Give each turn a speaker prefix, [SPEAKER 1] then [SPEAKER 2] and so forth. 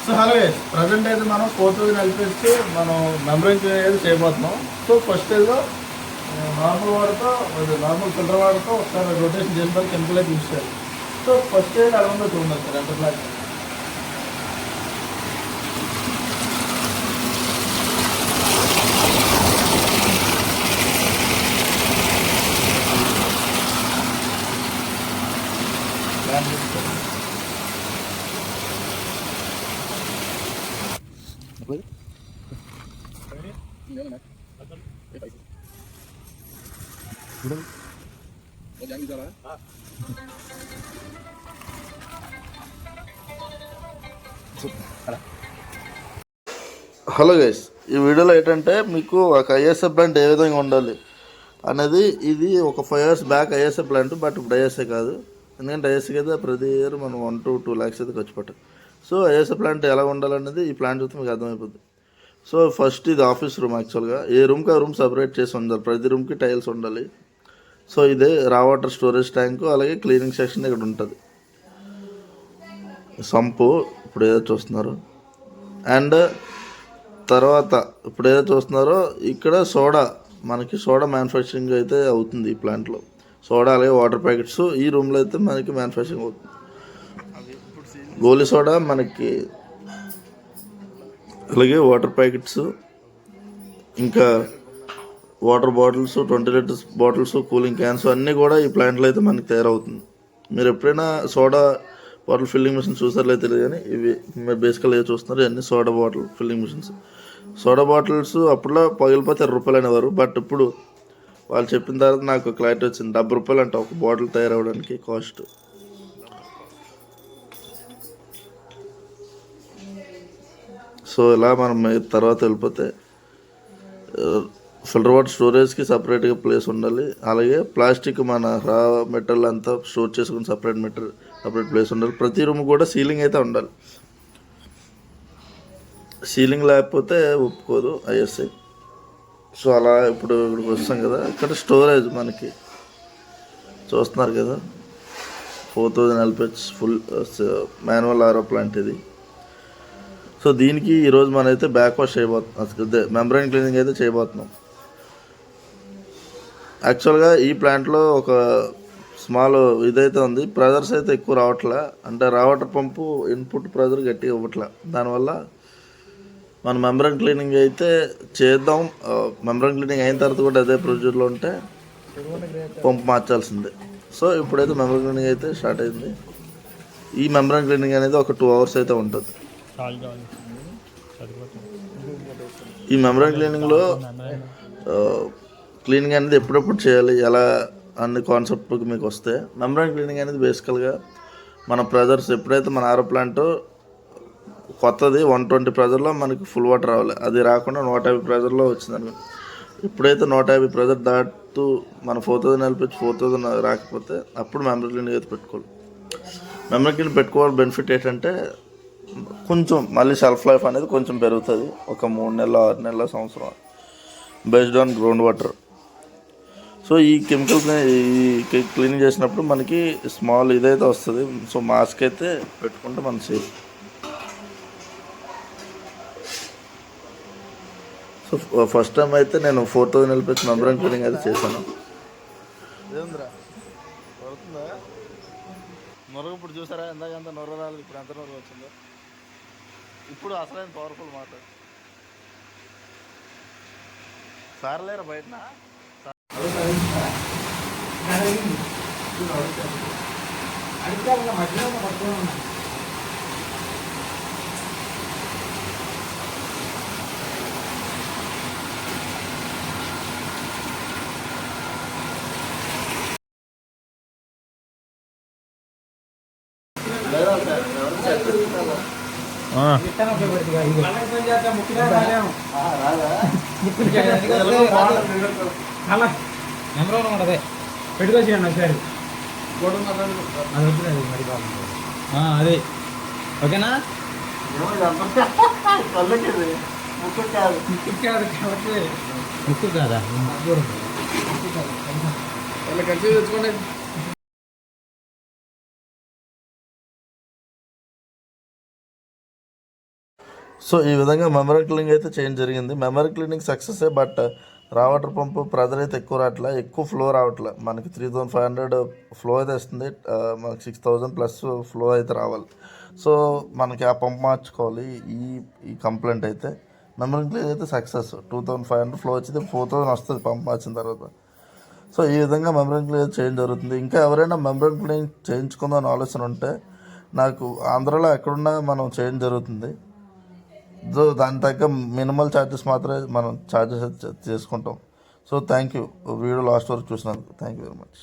[SPEAKER 1] So hello guys, present అయితే మనం 4000 LPS మనం మెంబ్రెయిన్ అయితే చేయబోతున్నాం. సో ఫస్ట్ ఏదో నార్మల్ వాటర్తో నార్మల్ ఫిల్టర్ వాటర్తో ఒకసారి రొటేషన్ చేసిన తర్వాత కెమికల్ అయితే యూస్ చేయాలి. సో ఫస్ట్ ఏది అలా ఉందో చూడండి సార్ ఎంత ప్లాట్. హలో గైస్, ఈ వీడియోలో ఏంటంటే మీకు ఒక ఐఎస్ఏ ప్లాంట్ ఏ విధంగా ఉండాలి అనేది. ఇది ఒక 5 years back ISA plant, but ఇప్పుడు ఐఎస్ఏ కాదు. ఎందుకంటే ఐఎస్ఏకి అయితే ప్రతి ఇయర్ మనం 1 to 2 lakhs అయితే ఖర్చు పెట్టాలి. సో ఐఎస్ఏ ప్లాంట్ ఎలా ఉండాలనేది ఈ ప్లాంట్ చూస్తే మీకు అర్థమైపోతుంది. సో ఫస్ట్ ఇది ఆఫీస్ రూమ్. యాక్చువల్గా ఏ రూమ్కి ఆ రూమ్ సపరేట్ చేసి ఉండాలి. ప్రతి రూమ్కి టైల్స్ ఉండాలి. సో ఇదే రా వాటర్ స్టోరేజ్ ట్యాంకు, అలాగే క్లీనింగ్ సెక్షన్ ఇక్కడ ఉంటుంది. సంపు ఇప్పుడు ఏదో చూస్తున్నారు. అండ్ తర్వాత ఇప్పుడు ఏదో చూస్తున్నారో ఇక్కడ మనకి సోడా మ్యానుఫ్యాక్చరింగ్ అయితే అవుతుంది ఈ ప్లాంట్లో. సోడా అలాగే వాటర్ ప్యాకెట్స్ ఈ రూమ్లో అయితే మనకి మ్యానుఫ్యాక్చరింగ్ అవుతుంది. గోలీ సోడా మనకి, అలాగే వాటర్ ప్యాకెట్స్, ఇంకా water bottles, 20 liters bottles, cooling cans అన్నీ కూడా ఈ ప్లాంట్లో అయితే మనకి తయారవుతుంది. మీరు ఎప్పుడైనా సోడా బాటిల్ ఫిల్లింగ్ మిషన్ చూసారో తెలియదు, కానీ ఇవి మీరు బేసికల్గా ఏదో చూస్తున్నారు ఇవన్నీ soda bottle filling machines. Soda bottles అప్పుడులో పగిలిపోతే ₹2 అనేవారు, బట్ ఇప్పుడు వాళ్ళు చెప్పిన తర్వాత నాకు క్లారిటీ వచ్చింది. ₹70 అంట ఒక బాటిల్ తయారవడానికి కాస్ట్. సో ఇలా మనం తర్వాత వెళ్ళిపోతే ఫిల్టర్ వాటర్ స్టోరేజ్కి సపరేట్గా ప్లేస్ ఉండాలి. అలాగే ప్లాస్టిక్ మన రా మెటీరియల్ అంతా స్టోర్ చేసుకుని సపరేట్ ప్లేస్ ఉండాలి. ప్రతి రూమ్ కూడా సీలింగ్ అయితే ఉండాలి. సీలింగ్ లేకపోతే ఒప్పుకోదు ఐఎస్ఐ. సో అలా ఇప్పుడు ఇక్కడికి వస్తాం కదా, ఇక్కడ స్టోరేజ్ మనకి చూస్తున్నారు కదా, 4000 LPH ఫుల్ మాన్యువల్ ఆరో ప్లాంట్ ఇది. సో దీనికి ఈరోజు మనం అయితే బ్యాక్ వాష్ చేయబోతున్నాం, మెంబ్రెయిన్ క్లీనింగ్ అయితే చేయబోతున్నాం. యాక్చువల్గా ఈ ప్లాంట్లో ఒక స్మాల్ ఇదైతే ఉంది. ప్రెజర్స్ అయితే ఎక్కువ రావట్లే, అంటే వాటర్ పంపు ఇన్పుట్ ప్రెజర్ గట్టిగా ఇవ్వట్లే. దానివల్ల మనం మెంబ్రెయిన్ క్లీనింగ్ అయితే చేద్దాం. మెంబ్రెయిన్ క్లీనింగ్ అయిన తర్వాత కూడా అదే ప్రొసీజర్లో ఉంటే పంపు మార్చాల్సిందే. సో ఇప్పుడైతే మెంబ్రెయిన్ క్లీనింగ్ అయితే స్టార్ట్ అయింది. ఈ మెంబ్రెయిన్ క్లీనింగ్ అనేది ఒక 2 hours అయితే ఉంటుంది. ఈ మెంబ్రెయిన్ క్లీనింగ్లో క్లీనింగ్ అనేది ఎప్పుడెప్పుడు చేయాలి, ఎలా అన్ని కాన్సెప్ట్ మీకు వస్తే, మెంబ్రెయిన్ క్లీనింగ్ అనేది బేసికల్గా మన ప్రెజర్స్ ఎప్పుడైతే మన ఆరో ప్లాంట్ కొత్తది 120 ప్రెజర్లో మనకి ఫుల్ వాటర్ రావాలి. అది రాకుండా 150 ప్రెజర్లో వచ్చిందని. ఎప్పుడైతే 150 ప్రెజర్ దాటుతూ మన 4000 LPH 4000 రాకపోతే అప్పుడు మెంబ్రెయిన్ క్లీనింగ్ అయితే పెట్టుకోవాలి. మెంబ్రెయిన్ క్లీనింగ్ పెట్టుకోవాలి బెనిఫిట్ ఏంటంటే కొంచెం మళ్ళీ షెల్ఫ్ లైఫ్ అనేది కొంచెం పెరుగుతుంది. ఒక 3 నెలలు 6 నెలల సంవత్సరం based on ground water. So ఈ కెమికల్ క్లీనింగ్ చేసినప్పుడు మనకి స్మాల్ ఇదైతే వస్తుంది. సో మాస్క్ అయితే పెట్టుకుంటే మన సేఫ్. సో ఫస్ట్ టైం అయితే నేను 4000 LPH మెంబ్రెయిన్ క్లీనింగ్ అయితే చేశాను. నొరగ ఇప్పుడు చూసారా, ఎందాకంత నొర రాలేదు, ఇప్పుడు ఎంత నొరగ వచ్చిందో. ఇప్పుడు అసలైన పవర్ఫుల్ మాట. సార్లేరా బయటనా
[SPEAKER 2] ఉండదే పెట్టుకొచ్చేయండి ఒకసారి. అదే ఓకేనా. ముక్కు కాదా
[SPEAKER 1] కలిసి తెచ్చుకోండి. సో ఈ విధంగా మెమరీ క్లీనింగ్ అయితే చేంజ్ జరిగింది. మెమరీ క్లీనింగ్ సక్సెస్, బట్ రా వాటర్ పంపు ప్రెజర్ అయితే ఎక్కువ రావట్లే, ఎక్కువ ఫ్లో రావట్లే. మనకి 3500 ఫ్లో అయితే వస్తుంది, మనకి 6000 ప్లస్ ఫ్లో అయితే రావాలి. సో మనకి ఆ పంప్ మార్చుకోవాలి. ఈ ఈ కంప్లైంట్ అయితే మెమరీ క్లీనింగ్ అయితే సక్సెస్. 2500 ఫ్లో వచ్చింది, 4000 వస్తుంది పంప్ మార్చిన తర్వాత. సో ఈ విధంగా మెమరీ క్లీనింగ్ చేంజ్ జరుగుతుంది. ఇంకా ఎవరైనా మెమరీ క్లీనింగ్ చేయించుకుందాం ఆలోచన ఉంటే నాకు ఆంధ్రాలో ఎక్కడున్నా మనం చేంజ్ జరుగుతుంది. సో దాని తగ్గ మినిమల్ ఛార్జెస్ మాత్రమే మనం ఛార్జెస్ చేసుకుంటాం. So thank you, video last వరకు చూసినందుకు థ్యాంక్ యూ వెరీ మచ్.